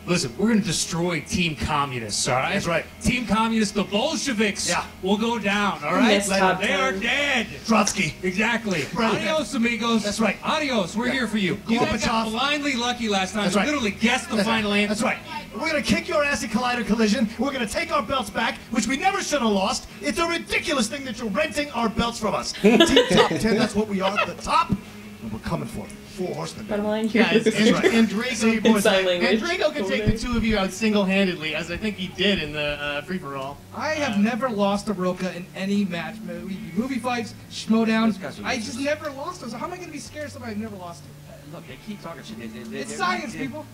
Listen, we're going to destroy Team Communists, all right? That's right. Team Communists, the Bolsheviks will go down, all right? They are dead. Trotsky. Exactly. Right. Adios, amigos. That's right. Adios. We're here for you. You guys got blindly lucky last time. That's You right. literally guessed the final answer. That's right. We're going to kick your ass in Collider Collision. We're going to take our belts back, which we never should have lost. It's a ridiculous thing that you're renting our belts from us. Team Top 10, that's what we are at the top. And we're coming for it. 4 horsemen. Guys, Endrigo Sign language. can take the two of you out single-handedly, as I think he did in the free-for-all. I have never lost to Roca in any match. Movie fights, Schmoedown. I just never lost them. So how am I going to be scared of somebody I've never lost to? Look, they keep talking shit. It's science, people.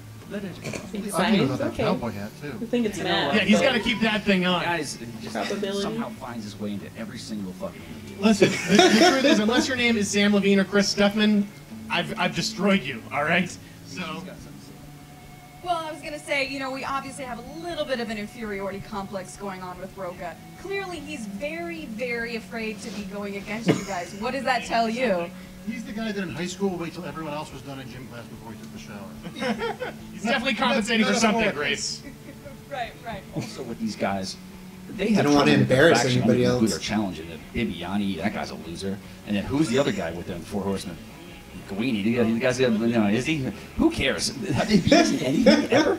Science, okay. Cowboy hat, too. I think it's math. Yeah, he's got to keep that thing on. Guys, just Probability. somehow finds his way into every single fucking interview. Listen, the truth is, unless your name is Sam Levine or Chris Stuffman, I've destroyed you, all right? So. Well, I was going to say, we obviously have a little bit of an inferiority complex going on with Roca. Clearly, he's very, very afraid to be going against you guys. What does that tell you? He's the guy that in high school waited till everyone else was done in gym class before he took the shower. He's definitely compensating for something, Grace. Right. Also with these guys, they have don't want to trouble with the embarrass faction anybody on who else. they're challenging. Bibiani, that guy's a loser. And then who's the other guy with them? 4 horsemen. Guini, the guy's is he? Who cares? Have they beaten anything ever?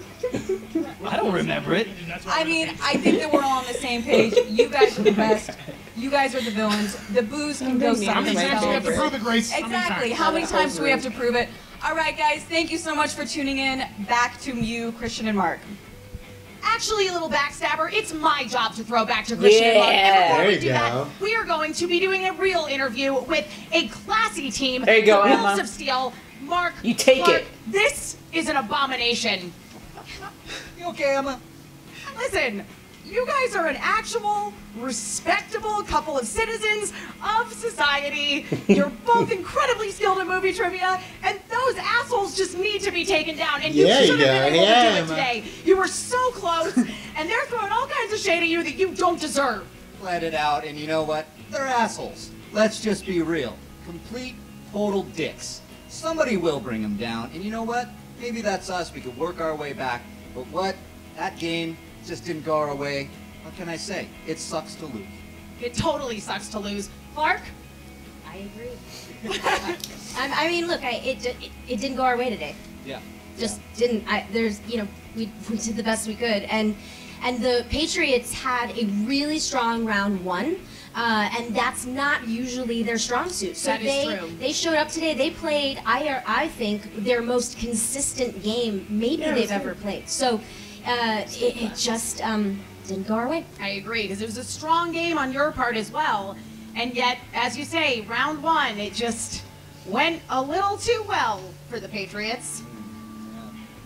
I don't remember it. I mean, I think that we're all on the same page. You guys are the best. You guys are the villains. The booze can go How many times do we have to prove it, Grace? Exactly. How many times do we have to prove it? All right, guys. Thank you so much for tuning in. Back to you, Christian and Mark. Actually, a little backstabber, it's my job to throw back to Christian and Mark. And before we do that, we are going to be doing a real interview with a classy team. There you go, the Emma. Wolves of Steel. Mark, You take Clark, it. This is an abomination. You okay, Emma? Listen, you guys are an actual, respectable couple of citizens of society. You're both incredibly skilled in movie trivia, and those assholes just need to be taken down. And you Yeah, should you have been go. able to Yeah, do it Emma. today. You were so close, and they're throwing all kinds of shade at you that you don't deserve. Let it out, and you know what? They're assholes. Let's just be real. Complete, total dicks. Somebody will bring them down, and you know what? Maybe that's us. We could work our way back. But what? That game just didn't go our way. What can I say? It sucks to lose. It totally sucks to lose. Clark? I agree. I mean, look, it didn't go our way today. Yeah. Just didn't. We did the best we could, and the Patriots had a really strong round 1. And that's not usually their strong suit. So That is true. They showed up today. They played, I think, their most consistent game maybe they've ever played. So it just didn't go our way. I agree, because it was a strong game on your part as well. And yet, as you say, round 1, it just went a little too well for the Patriots.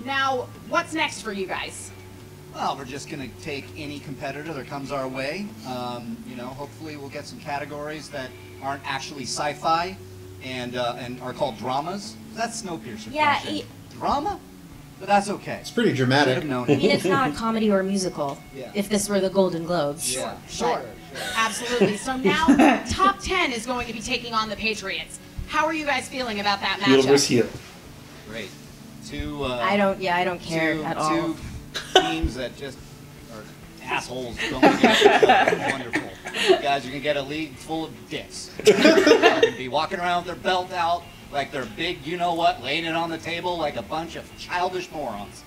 Now, what's next for you guys? Well, we're just going to take any competitor that comes our way. You know, hopefully we'll get some categories that aren't actually sci-fi and are called dramas. That's Snowpiercer. Yeah, drama? But that's okay. It's pretty dramatic. I mean, it's not a comedy or a musical. Yeah. If this were the Golden Globes. Sure. Absolutely. So now, top 10 is going to be taking on the Patriots. How are you guys feeling about that matchup? Heel versus heel. Great. I don't care at all. Two teams that just are assholes going against each other. Wonderful. You guys are going to get a league full of dicks. They're going to be walking around with their belt out like they're big, you know what, laying it on the table like a bunch of childish morons.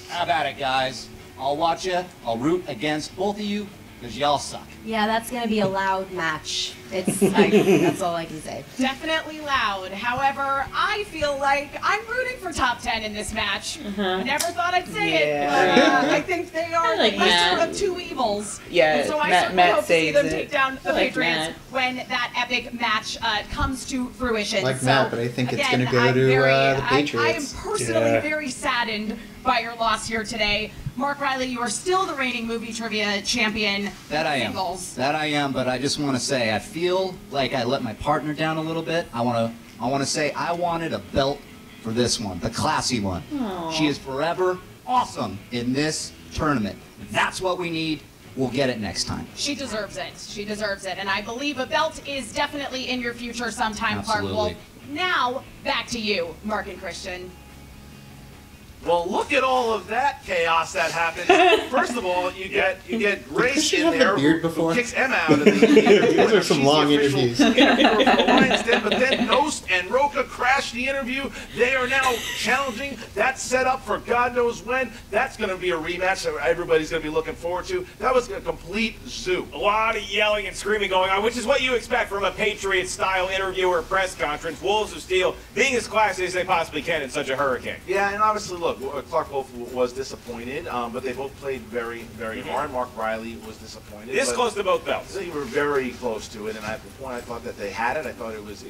How about it, guys? I'll watch you. I'll root against both of you because y'all suck. Yeah, that's going to be a loud match. That's all I can say. Definitely loud. However, I feel like I'm rooting for top 10 in this match. I never thought I'd say it, but I think they are the lesser of two evils. Yeah, and so I certainly hope to see them take down the Patriots when that epic match comes to fruition. Like so, Matt, but I think it's again, going to go to the I Patriots. am personally very saddened by your loss here today. Mark Riley, you are still the reigning movie trivia champion. That I am. Singles. That I am, but I just want to say I feel like I let my partner down a little bit. I want to say I wanted a belt for this one, the classy one. Aww. She is forever awesome in this tournament. That's what we need. We'll get it next time. She deserves it. She deserves it. And I believe a belt is definitely in your future sometime, Clark Wolf. Now, back to you, Mark and Christian. Well, look at all of that chaos that happened. First of all, you get Grace in there who kicks Emma out of the interview. Those are some long interviews. For the Lions Den, but then Ghost and Roka crashed the interview. They are now challenging. That's set up for God knows when. That's going to be a rematch that everybody's going to be looking forward to. That was a complete zoo. A lot of yelling and screaming going on, which is what you expect from a Patriots-style interview or press conference. Wolves of Steel being as classy as they possibly can in such a hurricane. Yeah, and obviously, look, Clark Wolf was disappointed, but they both played very, very hard. Mark Riley was disappointed. This close to both belts. They were very close to it, and at the point I thought that they had it. I thought it was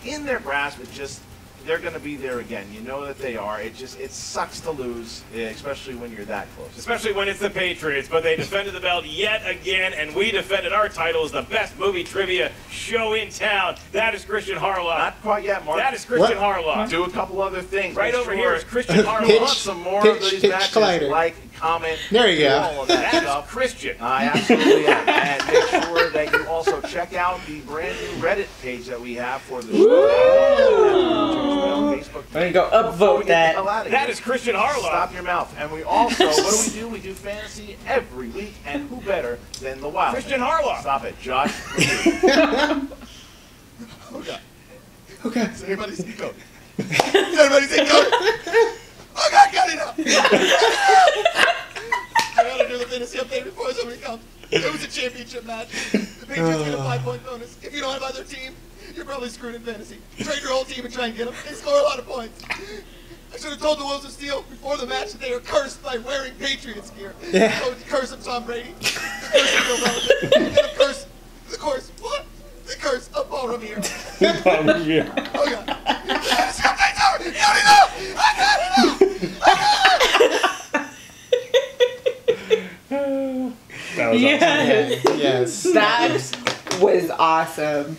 in their grasp. It just they're going to be there again. You know that they are. It sucks to lose, especially when you're that close. Especially when it's the Patriots, but they defended the belt yet again, and we defended our title as the best movie trivia show in town. That is Christian Harlow. Not quite yet, Mark. That is Christian Harlow. Do a couple other things. Right over here is Christian Harlow. Want some more of these matches? Collider. Like, comment, there you go. All of that stuff. Christian. I absolutely am. And make sure that you also check out the brand new Reddit page that we have for the show. Facebook. I'm gonna go upvote that. That is Christian Harlow. Stop your mouth. And we also, what do? We do fantasy every week, and who better than the Wild Christian Harlow. Stop it, Josh. Okay. Okay. Does anybody see Cody? Does anybody see Cody? Oh God, got it up! I gotta do the fantasy update before somebody comes. It was a championship match. The Patriots get a 5-point bonus. If you don't have other team, you're probably screwed in fantasy. Trade your whole team and try and get them. They score a lot of points. I should have told the Wolves of Steel before the match that they are cursed by wearing Patriots gear. Yeah. So the curse of Tom Brady, the curse of Bill Belichick, and the curse, what? The curse of Paul Revere. Paul Revere. Oh God. This update's over. You don't know. I got it now. That was awesome. Yes. That was awesome.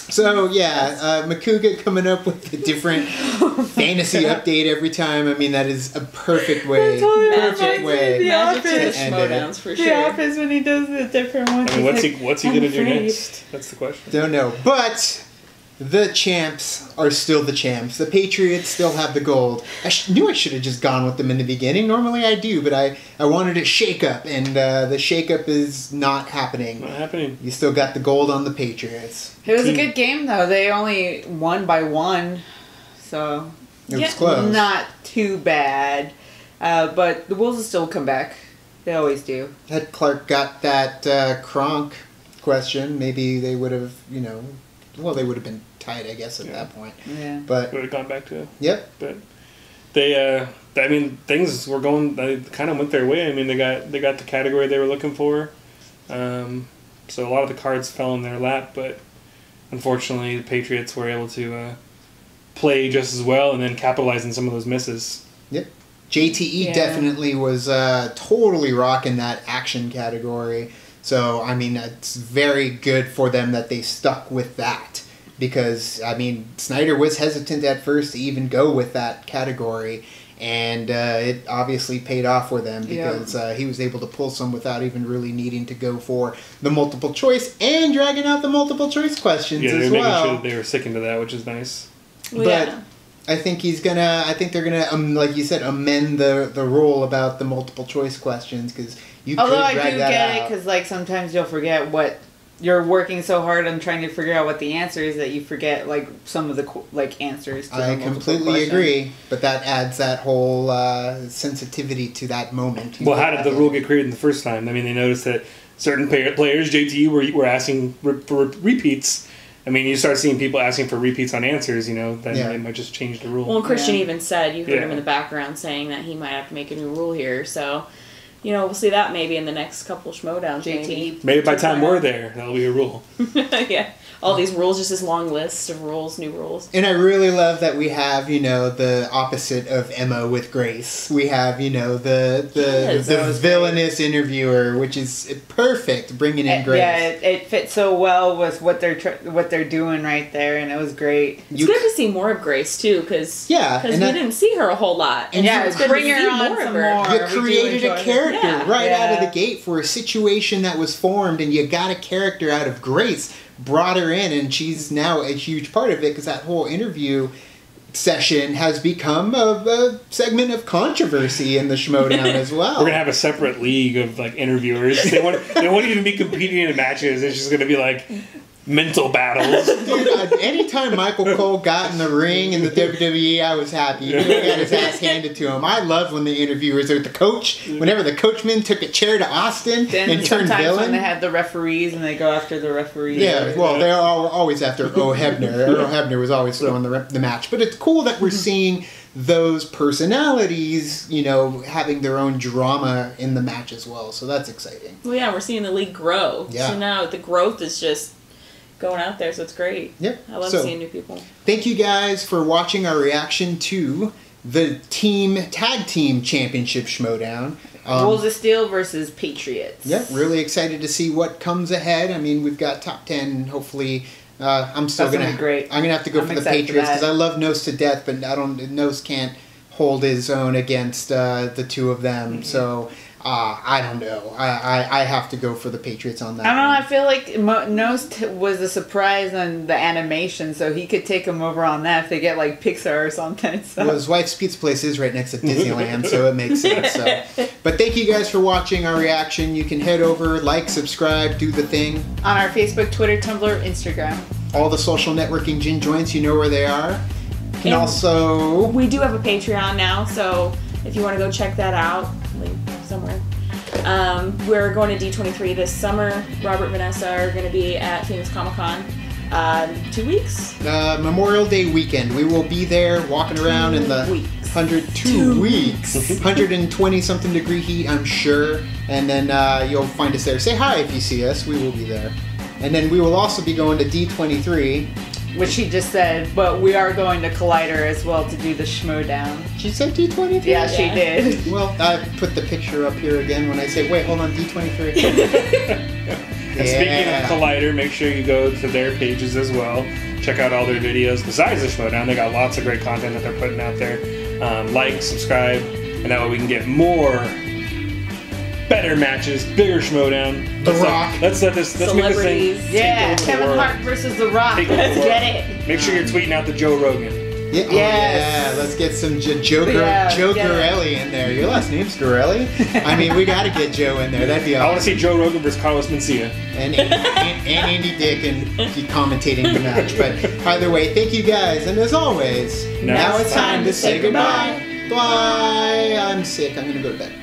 So yeah, Makuga coming up with a different fantasy update every time. I mean, that is a perfect way. Perfect way. The Office. to end it. For The Office when he does the different ones. I mean, he's what's he like, gonna do "I'm afraid." next? That's the question. Don't know, but the champs are still the champs. The Patriots still have the gold. I knew I should have just gone with them in the beginning. Normally I do, but I wanted a shake-up, and the shake-up is not happening. Not happening. You still got the gold on the Patriots. It was a good game though. They only won by 1, so It was close. Not too bad. But the Wolves will still come back. They always do. Had Clark got that Kronk question, maybe they would have, well, they would have been tied, I guess, at that point. Yeah. But would have gone back to. Yep. But they, I mean, things were going. They kind of went their way. I mean, they got the category they were looking for. So a lot of the cards fell in their lap, but unfortunately, the Patriots were able to play just as well and then capitalize on some of those misses. Yep. JTE definitely was totally rocking that action category. So, I mean, it's very good for them that they stuck with that. Because, I mean, Snyder was hesitant at first to even go with that category. And it obviously paid off for them because he was able to pull some without even really needing to go for the multiple choice and dragging out the multiple choice questions as well. Yeah, they're making sure that they were sticking to that, which is nice. But I think they're gonna, like you said, amend the rule about the multiple choice questions because you could drag that out. Although I do get it because like sometimes you'll forget what. You're working so hard on trying to figure out what the answer is that you forget like some of the like answers. To I completely agree, but that adds that whole sensitivity to that moment. Well, how did the rule get created the first time? I mean, they noticed that certain players, JTE, were asking for repeats. I mean, you start seeing people asking for repeats on answers, then they might just change the rule. Well, Christian even said, you heard him in the background saying that he might have to make a new rule here, so... we'll see that maybe in the next couple Schmoedowns. Maybe by the time we're there, that'll be a rule. Yeah. All these rules, just this long list of rules, new rules. And I really love that we have, the opposite of Emma with Grace. We have, the villainous interviewer, which is perfect, bringing in Grace. Yeah, it fits so well with what they're doing right there, and it was great. It's good to see more of Grace, too, because we didn't see her a whole lot. And it's good bring to her see on more some of her. more. You created a character out of the gate for a situation that was formed, and you got a character out of Grace, brought her in, and she's now a huge part of it because that whole interview session has become a segment of controversy in the Schmoedown as well. We're gonna have a separate league of interviewers. They won't even be competing in matches. It's just gonna be like mental battles. Dude, anytime Michael Cole got in the ring in the WWE, I was happy. He got his ass handed to him. I loved when the interviewers or the coach, whenever the coachman took a chair to Austin and turned villain. When they had the referees and they go after the referees. Yeah, well, they're always after O. Hebner. Earl Hebner was always throwing the match. But it's cool that we're seeing those personalities, having their own drama in the match as well. So that's exciting. Well, yeah, we're seeing the league grow. Yeah. So now the growth is just going out there, so it's great. Yep. I love seeing new people. Thank you guys for watching our reaction to the Tag Team Championship Schmoedown. Wolves of Steel versus Patriots. Yep, really excited to see what comes ahead. I mean, we've got top 10, hopefully. I'm gonna be great. I'm gonna have to go for the Patriots because I love Nose to death, but Nose can't hold his own against the two of them. Mm-hmm. So I don't know. I have to go for the Patriots on that. I don't know. I feel like Nose was a surprise on the animation, so he could take him over on that if they get like Pixar or something. So. Well, his wife's pizza place is right next to Disneyland, so it makes sense. So. But thank you guys for watching our reaction. You can head over, like, subscribe, do the thing. On our Facebook, Twitter, Tumblr, Instagram. All the social networking gin joints, you know where they are. You can also... We do have a Patreon now, so if you want to go check that out, link somewhere. We're going to D23 this summer. Robert and Vanessa are going to be at Phoenix Comic-Con 2 weeks. Memorial Day weekend. We will be there walking around in the 102 weeks. 120 something degree heat, I'm sure. And then you'll find us there. Say hi if you see us. We will be there. And then we will also be going to D23. Which she just said, but we are going to Collider as well to do the Schmoedown. She said D23? Yeah, she did. Well, I put the picture up here again when I say, wait, hold on, D23. And speaking of Collider, make sure you go to their pages as well. Check out all their videos. Besides the Schmoedown, they got lots of great content that they're putting out there. Like, subscribe, and that way we can get more better matches, bigger Schmoedown. The Rock. Let's make this thing. Yeah, Kevin Hart versus The Rock. Let's get it. Make sure you're tweeting out the Joe Rogan. Yeah, yeah, let's get some Joe Gorelli in there. Your last name's Gorelli? I mean, we got to get Joe in there. That'd be awesome. I want to see Joe Rogan versus Carlos Mencia. And Andy Dick and commentating the match. But either way, thank you guys. And as always, now it's time to say goodbye. Bye. I'm sick. I'm going to go to bed.